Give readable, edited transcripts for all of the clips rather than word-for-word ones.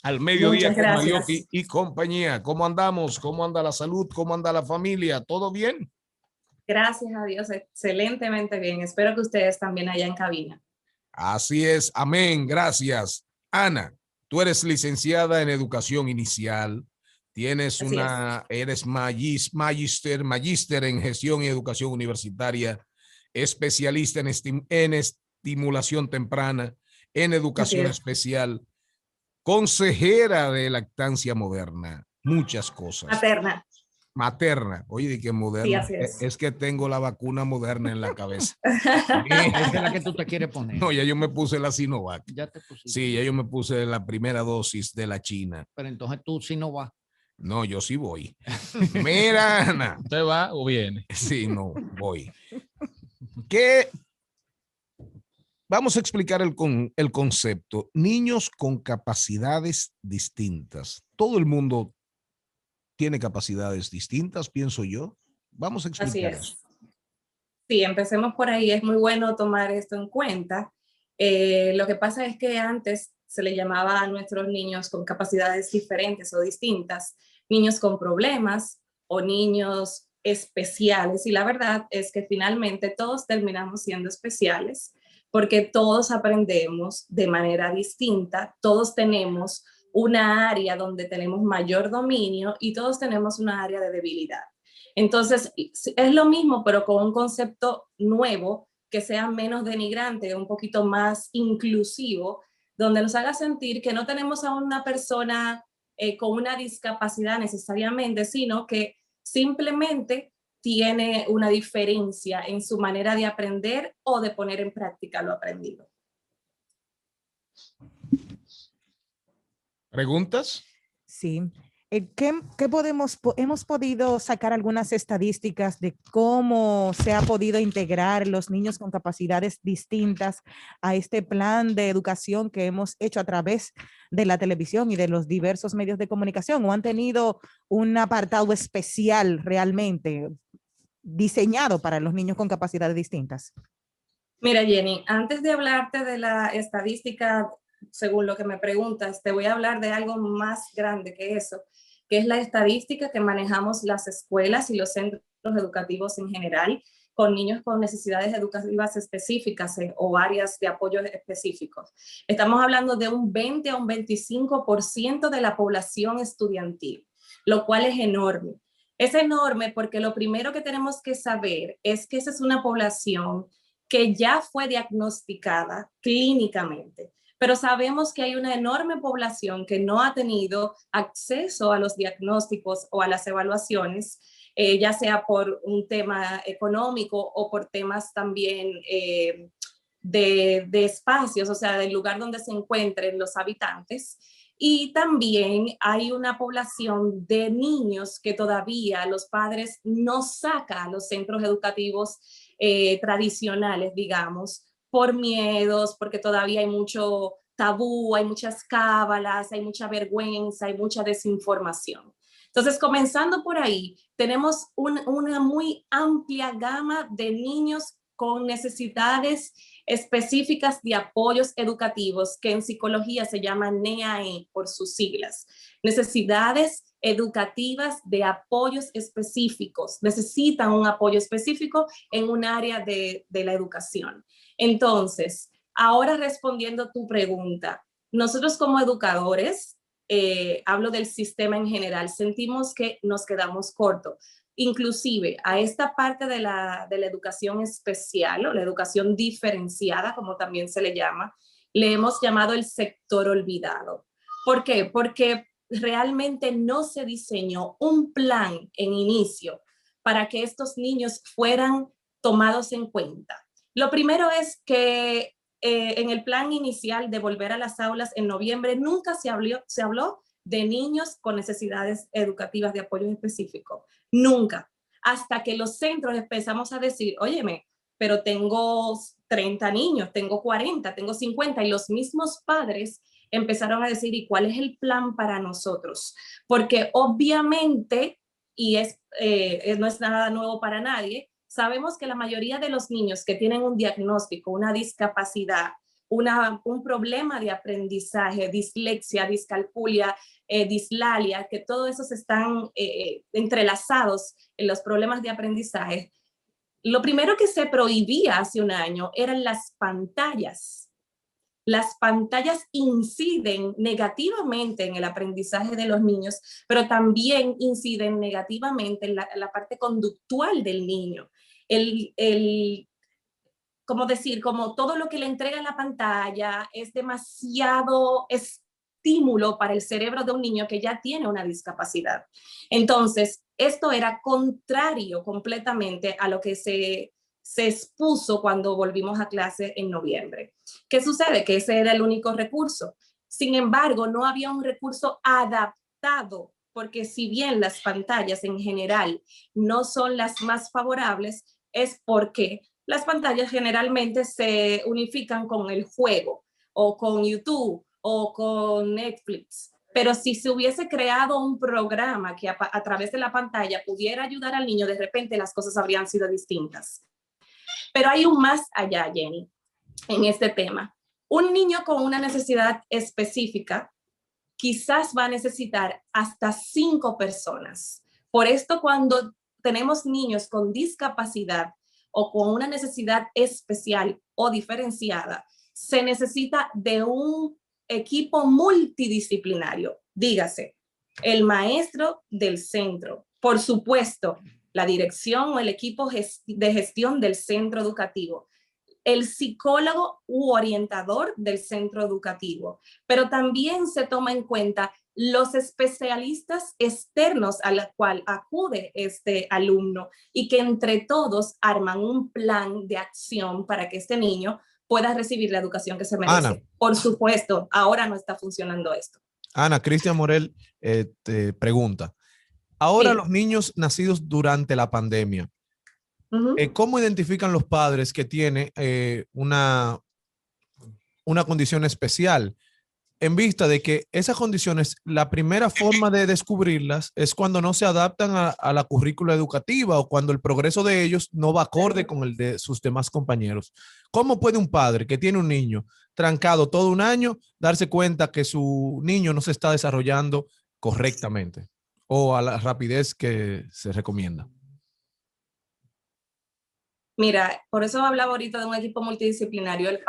al mediodía Muchas con gracias. Mariotti y compañía. ¿Cómo andamos? ¿Cómo anda la salud? ¿Cómo anda la familia? ¿Todo bien? Gracias a Dios, excelentemente bien. Espero que ustedes también allá en cabina. Así es, amén, gracias. Ana, tú eres licenciada en educación inicial, Así es. eres magíster en gestión y educación universitaria, especialista en estimulación temprana, en Así educación es. especial, consejera de lactancia moderna, muchas cosas. Materna. Materna, oye, ¿de qué Sí, moderna? así es. Es que tengo la vacuna moderna en la cabeza. Esa es la que tú te quieres poner. No, ya yo me puse la Sinovac. Ya te pusiste. Sí, ya yo me puse la primera dosis de la China. Pero entonces tú sí no vas. No, yo sí voy. Mira, Ana. ¿Usted va o viene? Sí, no, voy. ¿Qué? Vamos a explicar el concepto. Niños con capacidades distintas. Todo el mundo tiene capacidades distintas, pienso yo. Vamos a Así explicar eso. es. Sí, empecemos por ahí. Es muy bueno tomar esto en cuenta. Lo que pasa es que antes se le llamaba a nuestros niños con capacidades diferentes o distintas, niños con problemas o niños especiales. Y la verdad es que finalmente todos terminamos siendo especiales porque todos aprendemos de manera distinta, todos tenemos una área donde tenemos mayor dominio y todos tenemos una área de debilidad. Entonces, es lo mismo, pero con un concepto nuevo que sea menos denigrante, un poquito más inclusivo, donde nos haga sentir que no tenemos a una persona con una discapacidad necesariamente, sino que simplemente tiene una diferencia en su manera de aprender o de poner en práctica lo aprendido. ¿Preguntas? Sí. Hemos podido sacar algunas estadísticas de cómo se ha podido integrar los niños con capacidades distintas a este plan de educación que hemos hecho a través de la televisión y de los diversos medios de comunicación, o han tenido un apartado especial realmente diseñado para los niños con capacidades distintas? Mira, Jenny, antes de hablarte de la estadística, según lo que me preguntas, te voy a hablar de algo más grande que eso, que es la estadística que manejamos las escuelas y los centros educativos en general con niños con necesidades educativas específicas o áreas de apoyo específicos. Estamos hablando de un 20 a un 25% de la población estudiantil, lo cual es enorme. Es enorme porque lo primero que tenemos que saber es que esa es una población que ya fue diagnosticada clínicamente, pero sabemos que hay una enorme población que no ha tenido acceso a los diagnósticos o a las evaluaciones, ya sea por un tema económico o por temas también de espacios, o sea, del lugar donde se encuentren los habitantes. Y también hay una población de niños que todavía los padres no sacan a los centros educativos tradicionales, digamos, por miedos, porque todavía hay mucho tabú, hay muchas cábalas, hay mucha vergüenza, hay mucha desinformación. Entonces, comenzando por ahí, tenemos una muy amplia gama de niños con necesidades específicas de apoyos educativos, que en psicología se llaman NEAE por sus siglas. Necesidades educativas de apoyos específicos, necesitan un apoyo específico en un área de la educación. Entonces, ahora respondiendo tu pregunta, nosotros como educadores, hablo del sistema en general, sentimos que nos quedamos cortos. Inclusive a esta parte de la educación especial o la educación diferenciada, como también se le llama, le hemos llamado el sector olvidado. ¿Por qué? Porque realmente no se diseñó un plan en inicio para que estos niños fueran tomados en cuenta. Lo primero es que en el plan inicial de volver a las aulas en noviembre nunca se habló de niños con necesidades educativas de apoyo específico. Nunca. Hasta que los centros empezamos a decir, óyeme, pero tengo 30 niños, tengo 40, tengo 50, y los mismos padres empezaron a decir, ¿y cuál es el plan para nosotros? Porque obviamente, y no es nada nuevo para nadie, sabemos que la mayoría de los niños que tienen un diagnóstico, una discapacidad, un problema de aprendizaje, dislexia, discalculia, dislalia, que todos esos están entrelazados en los problemas de aprendizaje. Lo primero que se prohibía hace un año eran las pantallas. Las pantallas inciden negativamente en el aprendizaje de los niños, pero también inciden negativamente en la parte conductual del niño. Como decir, como todo lo que le entrega la pantalla es demasiado estímulo para el cerebro de un niño que ya tiene una discapacidad. Entonces, esto era contrario completamente a lo que se expuso cuando volvimos a clase en noviembre. ¿Qué sucede? Que ese era el único recurso. Sin embargo, no había un recurso adaptado, porque si bien las pantallas en general no son las más favorables, es porque las pantallas generalmente se unifican con el juego o con YouTube o con Netflix. Pero si se hubiese creado un programa que a través de la pantalla pudiera ayudar al niño, de repente las cosas habrían sido distintas. Pero hay un más allá, Jenny, en este tema. Un niño con una necesidad específica quizás va a necesitar hasta 5 personas. Por esto, cuando tenemos niños con discapacidad o con una necesidad especial o diferenciada, se necesita de un equipo multidisciplinario. Dígase, el maestro del centro, por supuesto, la dirección o el equipo de gestión del centro educativo, el psicólogo u orientador del centro educativo, pero también se toma en cuenta los especialistas externos a los cuales acude este alumno y que entre todos arman un plan de acción para que este niño pueda recibir la educación que se merece. Ana. Por supuesto, ahora no está funcionando esto. Ana, Cristian Morel te pregunta, ahora Sí. los niños nacidos durante la pandemia, ¿cómo identifican los padres que tienen una condición especial? En vista de que esas condiciones, la primera forma de descubrirlas es cuando no se adaptan a la currícula educativa o cuando el progreso de ellos no va acorde con el de sus demás compañeros. ¿Cómo puede un padre que tiene un niño trancado todo un año darse cuenta que su niño no se está desarrollando correctamente o a la rapidez que se recomienda? Mira, por eso hablaba ahorita de un equipo multidisciplinario. El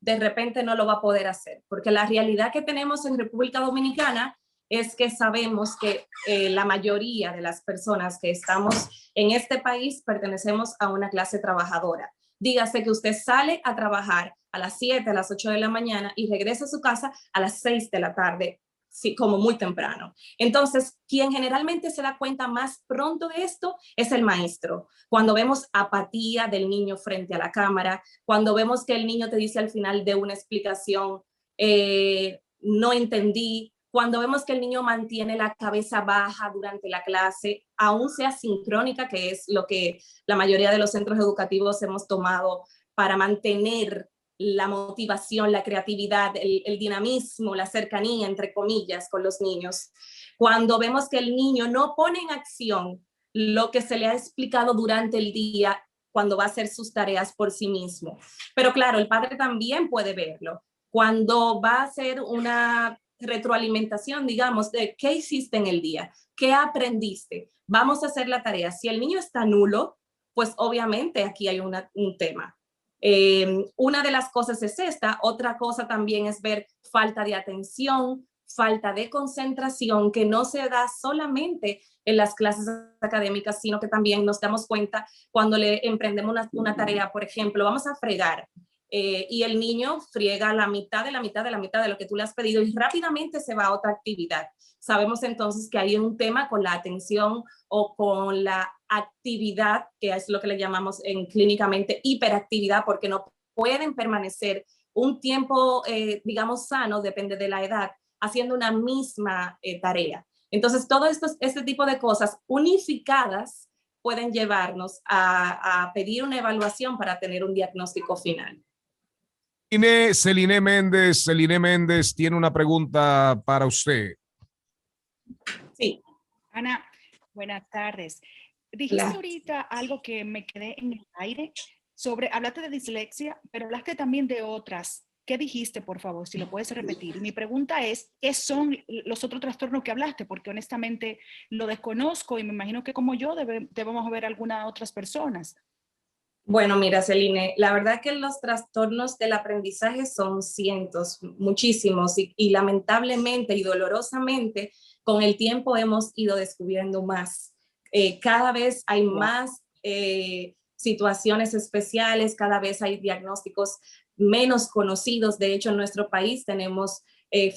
de repente no lo va a poder hacer, porque la realidad que tenemos en República Dominicana es que sabemos que la mayoría de las personas que estamos en este país pertenecemos a una clase trabajadora. Dígase que usted sale a trabajar a las 7, a las 8 de la mañana y regresa a su casa a las 6 de la tarde, sí, como muy temprano. Entonces, quien generalmente se da cuenta más pronto de esto es el maestro. Cuando vemos apatía del niño frente a la cámara, cuando vemos que el niño te dice al final de una explicación, no entendí, cuando vemos que el niño mantiene la cabeza baja durante la clase, aún sea sincrónica, que es lo que la mayoría de los centros educativos hemos tomado para mantener la motivación, la creatividad, el dinamismo, la cercanía, entre comillas, con los niños. Cuando vemos que el niño no pone en acción lo que se le ha explicado durante el día cuando va a hacer sus tareas por sí mismo. Pero claro, el padre también puede verlo. Cuando va a hacer una retroalimentación, digamos, de qué hiciste en el día, qué aprendiste, vamos a hacer la tarea. Si el niño está nulo, pues obviamente aquí hay un tema. Una de las cosas es esta, otra cosa también es ver falta de atención, falta de concentración, que no se da solamente en las clases académicas, sino que también nos damos cuenta cuando le emprendemos una tarea, por ejemplo, vamos a fregar, y el niño friega la mitad de lo que tú le has pedido y rápidamente se va a otra actividad. Sabemos entonces que hay un tema con la atención o con la actividad, que es lo que le llamamos clínicamente hiperactividad, porque no pueden permanecer un tiempo, digamos, sano, depende de la edad, haciendo una misma tarea. Entonces, todo este tipo de cosas unificadas pueden llevarnos a pedir una evaluación para tener un diagnóstico final. Celine Méndez tiene una pregunta para usted. Sí. Ana, buenas tardes. Dijiste ahorita algo que me quedé en el aire hablaste de dislexia, pero hablaste también de otras ¿Qué dijiste, por favor? Si lo puedes repetir. Mi pregunta es, ¿qué son los otros trastornos que hablaste? Porque honestamente lo desconozco y me imagino que como yo debemos ver algunas otras personas. Bueno, mira, Celine, la verdad que los trastornos del aprendizaje son cientos, muchísimos, y lamentablemente y dolorosamente con el tiempo hemos ido descubriendo más. Cada vez hay más situaciones especiales, cada vez hay diagnósticos menos conocidos. De hecho, en nuestro país tenemos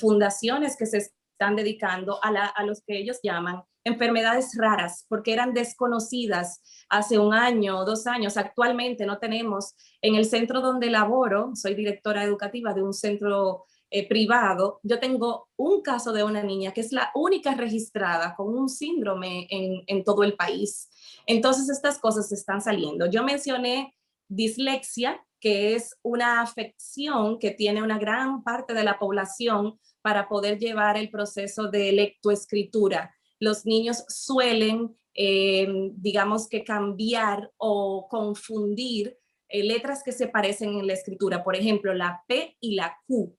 fundaciones que se están dedicando a los que ellos llaman enfermedades raras, porque eran desconocidas hace 1 año, 2 años. Actualmente no tenemos, en el centro donde laboro, soy directora educativa de un centro privado, yo tengo un caso de una niña que es la única registrada con un síndrome en todo el país. Entonces estas cosas están saliendo. Yo mencioné dislexia, que es una afección que tiene una gran parte de la población para poder llevar el proceso de lectoescritura. Los niños suelen, digamos que cambiar o confundir letras que se parecen en la escritura, por ejemplo, la P y la Q,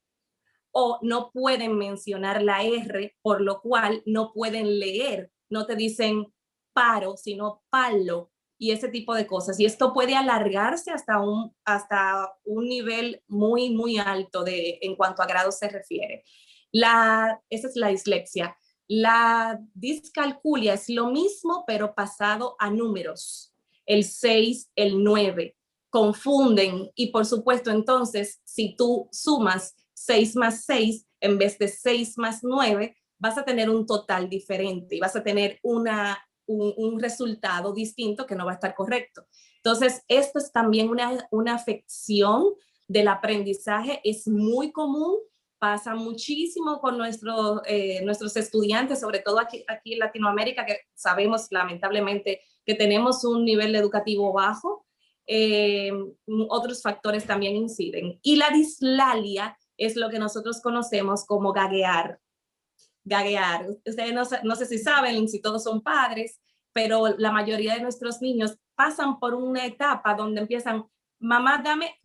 o no pueden mencionar la R, por lo cual no pueden leer, no te dicen paro, sino palo, y ese tipo de cosas. Y esto puede alargarse hasta un nivel muy, muy alto en cuanto a grado se refiere. Esa es la dislexia. La discalculia es lo mismo, pero pasado a números. El 6, el 9. Confunden y por supuesto entonces si tú sumas 6 más 6 en vez de 6 más 9, vas a tener un total diferente y vas a tener un resultado distinto que no va a estar correcto. Entonces, esto es también una afección del aprendizaje, es muy común, pasa muchísimo con nuestros estudiantes, sobre todo aquí en Latinoamérica, que sabemos lamentablemente que tenemos un nivel educativo bajo. Otros factores también inciden. Y la dislalia es lo que nosotros conocemos como gaguear. Ustedes no sé si saben, si todos son padres, pero la mayoría de nuestros niños pasan por una etapa donde empiezan, mamá, dame.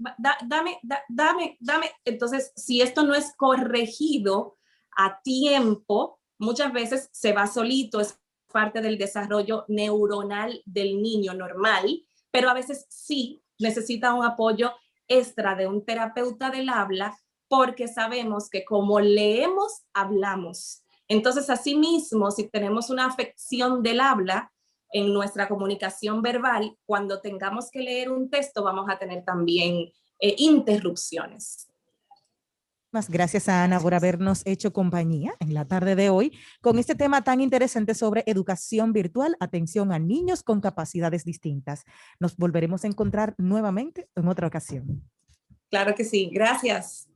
Entonces, si esto no es corregido a tiempo, muchas veces se va solito, es parte del desarrollo neuronal del niño normal, pero a veces sí necesita un apoyo extra de un terapeuta del habla, porque sabemos que como leemos, hablamos. Entonces, asimismo, si tenemos una afección del habla en nuestra comunicación verbal, cuando tengamos que leer un texto, vamos a tener también interrupciones. Gracias a Ana por habernos hecho compañía en la tarde de hoy con este tema tan interesante sobre educación virtual, atención a niños con capacidades distintas. Nos volveremos a encontrar nuevamente en otra ocasión. Claro que sí, gracias.